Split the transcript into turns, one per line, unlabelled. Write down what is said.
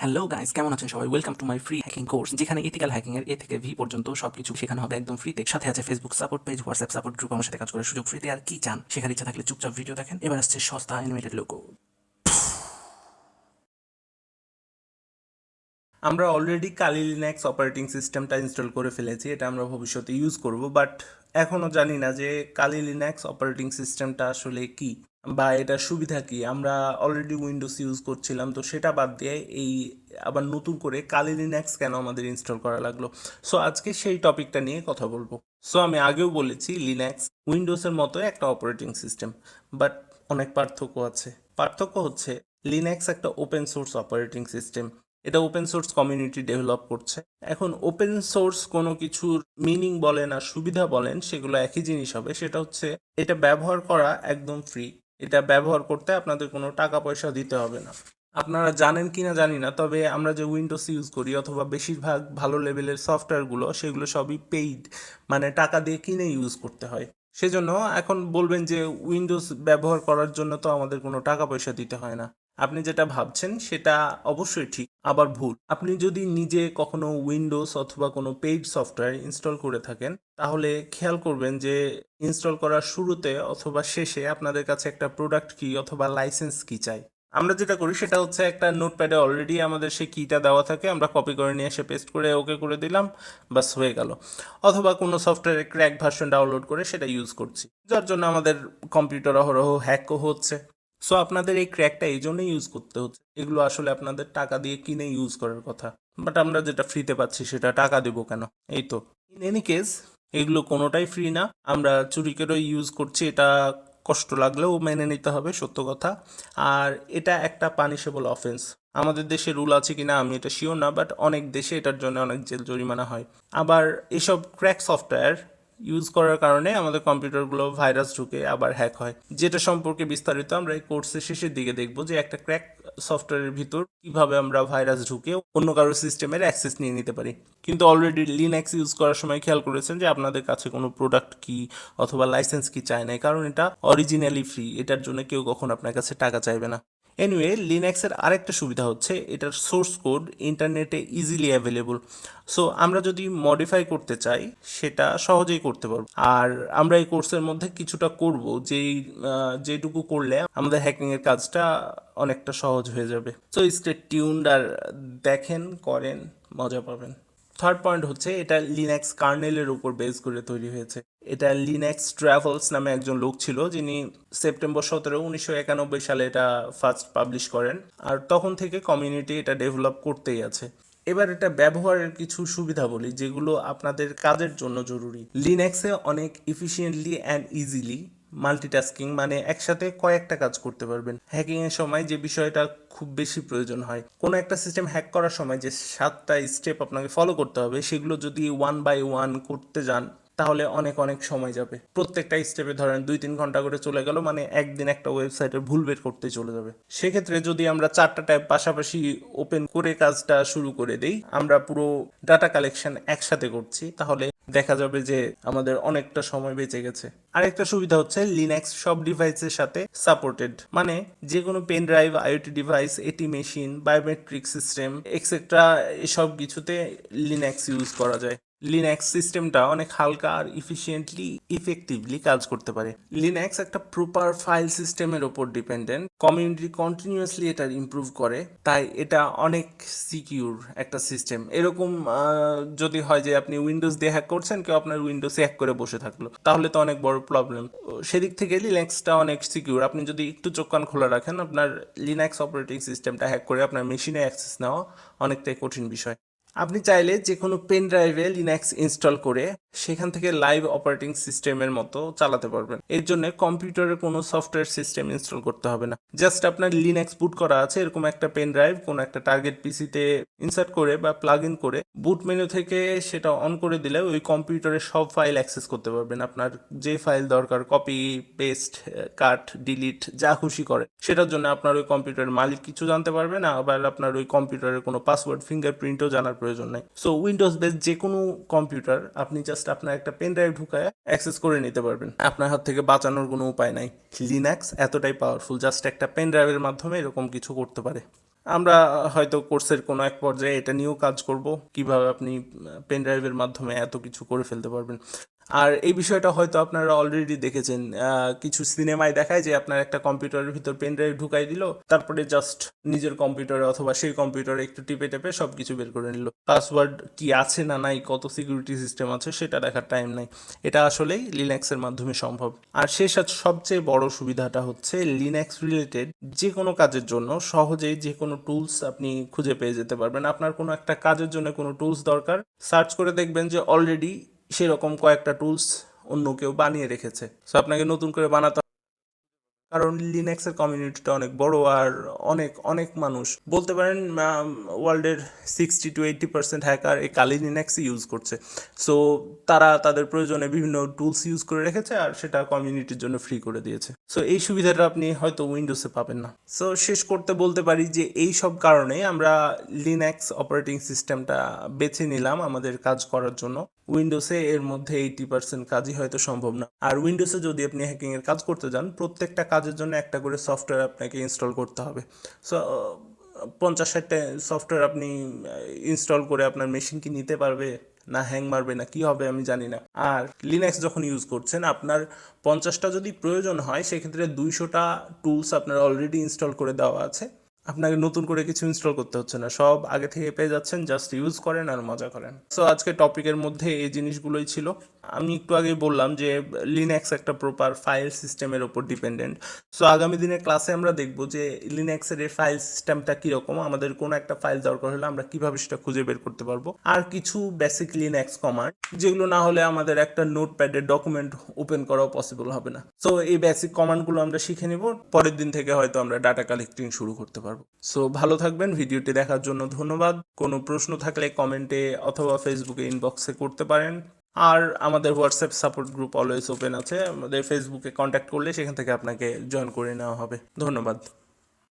Hello guys, কেমন আছেন সবাই? Welcome to my free hacking course, যেখানে ইথিক্যাল হ্যাকিং এর এ থেকে ভি পর্যন্ত সবকিছু শেখানো হবে একদম ফ্রিতে। সাথে আছে Facebook support page, WhatsApp support group, আমার সাথে কাজ করার সুযোগ ফ্রিতে। আর কি চান? শেখার ইচ্ছা থাকলে চুপচাপ ভিডিও দেখেন। এবার আসছে সস্তা অ্যানিমেটেড লোগো।
আমরা অলরেডি কালি লিনাক্স অপারেটিং সিস্টেমটা ইনস্টল করে ফেলেছি, এটা আমরা ভবিষ্যতে ইউজ করব, বাট এখনও জানি না যে কালি লিনাক্স অপারেটিং সিস্টেমটা আসলে কি বা এটার সুবিধা কি। আমরা অলরেডি উইন্ডোজ ইউজ করছিলাম, তো সেটা বাদ দিয়ে এই আবার নতুন করে কালি লিনাক্স কেন আমাদের ইনস্টল করা লাগলো। সো আজকে সেই টপিকটা নিয়ে কথা বলবো। সো আমি আগেও বলেছি লিনাক্স উইন্ডোজের মতো একটা অপারেটিং সিস্টেম, বাট অনেক পার্থক্য আছে। পার্থক্য হচ্ছে লিনাক্স একটা ওপেন সোর্স অপারেটিং সিস্টেম, এটা ওপেন সোর্স কমিউনিটি ডেভেলপ করছে। এখন ওপেন সোর্স কোনো কিছুর মিনিং বলেন আর সুবিধা বলেন, সেগুলো একই জিনিস হবে। সেটা হচ্ছে এটা ব্যবহার করা একদম ফ্রি। এটা ব্যবহার করতে আপনাদের কোনো টাকা পয়সা দিতে হবে না। আপনারা জানেন কি না জানি না, তবে আমরা যে উইন্ডোজ ইউজ করি অথবা বেশিরভাগ ভালো লেভেলের সফটওয়্যারগুলো, সেগুলো সবই পেইড, মানে টাকা দিয়ে কিনে ইউজ করতে হয়। সেজন্য এখন বলবেন যে উইন্ডোজ ব্যবহার করার জন্য তো আমাদের কোনো টাকা পয়সা দিতে হয় না। আপনি যেটা ভাবছেন সেটা অবশ্যই ঠিক, আবার ভুল। আপনি যদি নিজে কখনো উইন্ডোজ অথবা কোনো পেইড সফটওয়্যার ইনস্টল করে থাকেন, তাহলে খেয়াল করবেন যে ইনস্টল করার শুরুতে অথবা শেষে আপনাদের কাছে একটা প্রোডাক্ট কি অথবা লাইসেন্স কি চাই। আমরা যেটা করি সেটা হচ্ছে একটা নোটপ্যাডে অলরেডি আমাদের সেই কিটা দেওয়া থাকে, আমরা কপি করে নিয়ে এসে পেস্ট করে ওকে করে দিলাম, বাস হয়ে গেল। অথবা কোনো সফটওয়্যারের ক্র্যাক ভার্সন ডাউনলোড করে সেটা ইউজ করছি, যার জন্য আমাদের কম্পিউটার অহরহ হ্যাকও হচ্ছে। সো আপনাদের এই ক্র্যাকটা এই জন্যই ইউজ করতে হচ্ছে, এগুলো আসলে আপনাদের টাকা দিয়ে কিনে ইউজ করার কথা, বাট আমরা যেটা ফ্রিতে পাচ্ছি সেটা টাকা দেবো কেন? এই তো। ইন এনি কেস, এগুলো কোনোটাই ফ্রি না, আমরা চুরি করে ইউজ করছি, এটা কষ্ট লাগলেও মেনে নিতে হবে, সত্য কথা। আর এটা একটা পানিশেবল অফেন্স। আমাদের দেশে রুল আছে কিনা আমি এটা শিওর না, বাট অনেক দেশে এটার জন্য অনেক জেল জরিমানা হয়। আবার এসব ক্র্যাক সফটওয়্যার ইউজ করার কারণে আমাদের কম্পিউটারগুলো ভাইরাস ঢুকে আবার হ্যাক হয়, যেটা সম্পর্কে বিস্তারিত আমরা এই কোর্সের শেষের দিকে দেখবো, যে একটা ক্র্যাক সফটওয়্যারের ভিতর কিভাবে আমরা ভাইরাস ঢুকে অন্য কারোর সিস্টেমের অ্যাক্সেস নিয়ে নিতে পারি। কিন্তু অলরেডি লিনাক্স ইউজ করার সময় খেয়াল করেছেন যে আপনাদের কাছে কোনো প্রোডাক্ট কি অথবা লাইসেন্স কি চায় না, কারণ এটা অরিজিনালি ফ্রি, এটার জন্য কেউ কখনো আপনার কাছে টাকা চাইবে না। এনিওয়ে, লিনাক্সের আরেকটা সুবিধা হচ্ছে এটার সোর্স কোড ইন্টারনেটে ইজিলি অ্যাভেলেবল। সো আমরা যদি মডিফাই করতে চাই সেটা সহজেই করতে পারবো। আর আমরা এই কোর্সের মধ্যে কিছুটা করব, যেটুকু করলে আমাদের হ্যাকিংয়ের কাজটা অনেকটা সহজ হয়ে যাবে। সো স্টে টিউনড আর দেখেন, করেন, মজা পাবেন। থার্ড পয়েন্ট হচ্ছে এটা লিনাক্স কার্নেলের উপর বেস করে তৈরি হয়েছে। এটা লিনাক্স ট্রাভেলস নামে একজন লোক ছিল, যিনি সেপ্টেম্বর 17, 1991 সালে এটা ফার্স্ট পাবলিশ করেন। আর তখন থেকে কমিউনিটি এটা ডেভেলপ করতেই আছে। এবার এটা ব্যবহারের কিছু সুবিধা বলি, যেগুলো আপনাদের কাজের জন্য জরুরি। লিনাক্সে অনেক ইফিশিয়েন্টলি অ্যান্ড ইজিলি মাল্টিটাস্কিং, মানে একসাথে কয়েকটা কাজ করতে পারবেন। হ্যাকিং এর সময় যে বিষয়টা খুব বেশি প্রয়োজন হয়, কোনো একটা সিস্টেম হ্যাক করার সময় যে 7টা স্টেপ আপনাকে ফলো করতে হবে, সেগুলো যদি 1 বাই 1 করতে যান, তাহলে অনেক অনেক সময় যাবে। প্রত্যেকটা স্টেপে ধরেন 2-3 ঘন্টা করে চলে গেল, মানে একদিন একটা ওয়েবসাইটের ভুল বের করতে চলে যাবে। সেক্ষেত্রে যদি আমরা 4টা ট্যাব পাশাপাশি ওপেন করে কাজটা শুরু করে দেই, আমরা পুরো ডাটা কালেকশন একসাথে করছি, তাহলে দেখা যাবে যে আমাদের অনেকটা সময় বেঁচে গেছে। আরেকটা সুবিধা হচ্ছে লিনাক্স সব ডিভাইসের সাথে সাপোর্টেড, মানে যে কোনো পেন ড্রাইভ, আইওটি ডিভাইস, এটি মেশিন, বায়োমেট্রিক সিস্টেম এক্সেট্রা, এসব কিছুতে লিনাক্স ইউজ করা যায়। লিনাক্স সিস্টেমটা অনেক হালকা আর ইফেক্টিভলি কাজ করতে পারে। লিনাক্স একটা প্রপার ফাইল সিস্টেমের ওপর ডিপেন্ডেন্ট, কমিউনিটি কন্টিনিউয়াসলি এটা ইমপ্রুভ করে, তাই এটা অনেক সিকিউর একটা সিস্টেম। এরকম যদি হয় যে আপনি উইন্ডোজ দিয়ে হ্যাক করছেন, কেউ আপনার উইন্ডোজে হ্যাক করে বসে থাকলো, তাহলে তো অনেক বড় প্রবলেম। সেদিক থেকে লিনাক্সটা অনেক সিকিউর। আপনি যদি একটু চোখ কান খোলা রাখেন, আপনার লিনাক্স অপারেটিং সিস্টেমটা হ্যাক করে আপনার মেশিনে অ্যাক্সেস নেওয়া অনেকটাই কঠিন বিষয়। আপনি চাইলে যে কোনো পেন ড্রাইভে লিনাক্স ইনস্টল করে সেখান থেকে লাইভ অপারেটিং সিস্টেমের মতো চালাতে পারবেন। এর জন্য কম্পিউটারে কোনো সফটওয়্যার সিস্টেম ইনস্টল করতে হবে না, জাস্ট আপনার লিনাক্স বুট করা আছে এরকম একটা পেন ড্রাইভ কোনো একটা টার্গেট পিসিতে ইনসার্ট করে বা প্লাগ ইন করে বুট মেনু থেকে সেটা অন করে দিলে ওই কম্পিউটারে সব ফাইল অ্যাক্সেস করতে পারবেন। আপনার যে ফাইল দরকার, কপি, পেস্ট, কাট, ডিলিট, যা খুশি করে, সেটার জন্য আপনার ওই কম্পিউটারের মালিক কিছু জানতে পারবে না, আবার আপনার ওই কম্পিউটারের কোনো পাসওয়ার্ড, ফিঙ্গারপ্রিন্টও জানার প্রয়োজন নাই। সো উইন্ডোজ বেস যে কোনো কম্পিউটার আপনি জাস্ট আপনার একটা পেন ড্রাইভ ঢুকায় অ্যাক্সেস করে নিতে পারবেন, আপনার হাত থেকে বাঁচানোর কোনো উপায় নাই। লিনাক্স এতটাই পাওয়ারফুল, জাস্ট একটা পেন ড্রাইভের মাধ্যমে এরকম কিছু করতে পারে। আমরা হয়তো কোর্সের কোনো এক পর্যায়ে এটা নিয়েও কাজ করব, কিভাবে আপনি পেন ড্রাইভের মাধ্যমে এত কিছু করে ফেলতে পারবেন। আর এই বিষয়টা হয়তো আপনারা অলরেডি দেখেছেন, কিছু সিনেমায় দেখায় যে আপনার একটা কম্পিউটারের ভিতর পেন ড্রাইভ ঢুকাই দিল, তারপরে জাস্ট নিজের কম্পিউটারে অথবা সেই কম্পিউটারে একটু টিপে টেপে সব কিছু বের করে নিল। পাসওয়ার্ড কি আছে না নাই, কত সিকিউরিটি সিস্টেম আছে সেটা দেখার টাইম নাই। এটা আসলেই লিনাক্সের মাধ্যমে সম্ভব। আর সেই সাথে সবচেয়ে বড় সুবিধাটা হচ্ছে লিনাক্স রিলেটেড যে কোনো কাজের জন্য সহজেই যে কোনো টুলস আপনি খুঁজে পেয়ে যেতে পারবেন। আপনার কোনো একটা কাজের জন্য কোনো টুলস দরকার, সার্চ করে দেখবেন যে অলরেডি সেরকম কয়েকটা টুলস অন্য কেউ বানিয়ে রেখেছে, সো আপনাকে নতুন করে বানাতে, কারণ লিনাক্সের কমিউনিটিটা অনেক বড়। আর অনেক অনেক মানুষ বলতে পারেন ওয়ার্ল্ডের 60 to 80% হ্যাকার এই কালি লিনাক্সই ইউজ করছে। সো তারা তাদের প্রয়োজনে বিভিন্ন টুলস ইউজ করে রেখেছে আর সেটা কমিউনিটির জন্য ফ্রি করে দিয়েছে। সো এই সুবিধাটা আপনি হয়তো উইন্ডোজে পাবেন না। সো শেষ করতে বলতে পারি যে এই সব কারণে আমরা লিনাক্স অপারেটিং সিস্টেমটা বেছে নিলাম আমাদের কাজ করার জন্য। উইন্ডোজে এর মধ্যে 80% কাজই হয়তো সম্ভব না। আর উইন্ডোজে যদি আপনি হ্যাকিং এর কাজ করতে যান, প্রত্যেকটা কাজের জন্য একটা করে সফটওয়্যার আপনাকে ইনস্টল করতে হবে। সো 50-60টা সফটওয়্যার আপনি ইনস্টল করে আপনার মেশিন কি নিতে পারবে, না হ্যাং মারবে, না কি হবে আমি জানি না। আর লিনাক্স যখন ইউজ করছেন, আপনার 50টা যদি প্রয়োজন হয় সেক্ষেত্রে 200টা টুলস আপনার অলরেডি ইনস্টল করে দেওয়া আছে। আপনাকে নতুন করে কিছু ইনস্টল করতে হচ্ছে না, সব আগে থেকে পেয়ে যাচ্ছেন, জাস্ট ইউজ করেন আর মজা করেন। সো আজকে টপিকের মধ্যে এই জিনিসগুলোই ছিল। আমি একটু আগেই বললাম যে লিনাক্স একটা প্রপার ফাইল সিস্টেমের ওপর ডিপেন্ডেন্ট। সো আগামী দিনের ক্লাসে আমরা দেখব যে লিনাক্সের এই ফাইল সিস্টেমটা কীরকম, আমাদের কোনো একটা ফাইল দরকার হলে আমরা কিভাবে সেটা খুঁজে বের করতে পারবো, আর কিছু বেসিক লিনাক্স কমান্ড যেগুলো না হলে আমাদের একটা নোটপ্যাডের ডকুমেন্ট ওপেন করাও পসিবল হবে না। সো এই বেসিক কমান্ডগুলো আমরা শিখে নিব, পরের দিন থেকে হয়তো আমরা ডাটা কালেক্টিং শুরু করতে পারবো। সো ভালো থাকবেন, ভিডিওটি দেখার জন্য ধন্যবাদ। কোনো প্রশ্ন থাকলে কমেন্টে অথবা ফেসবুকে ইনবক্সে করতে পারেন। আর আমাদের WhatsApp support group always open আছে, আমাদের ফেসবুকে কন্ট্যাক্ট করলে সেখান থেকে আপনাকে জয়েন করে নেওয়া হবে। ধন্যবাদ।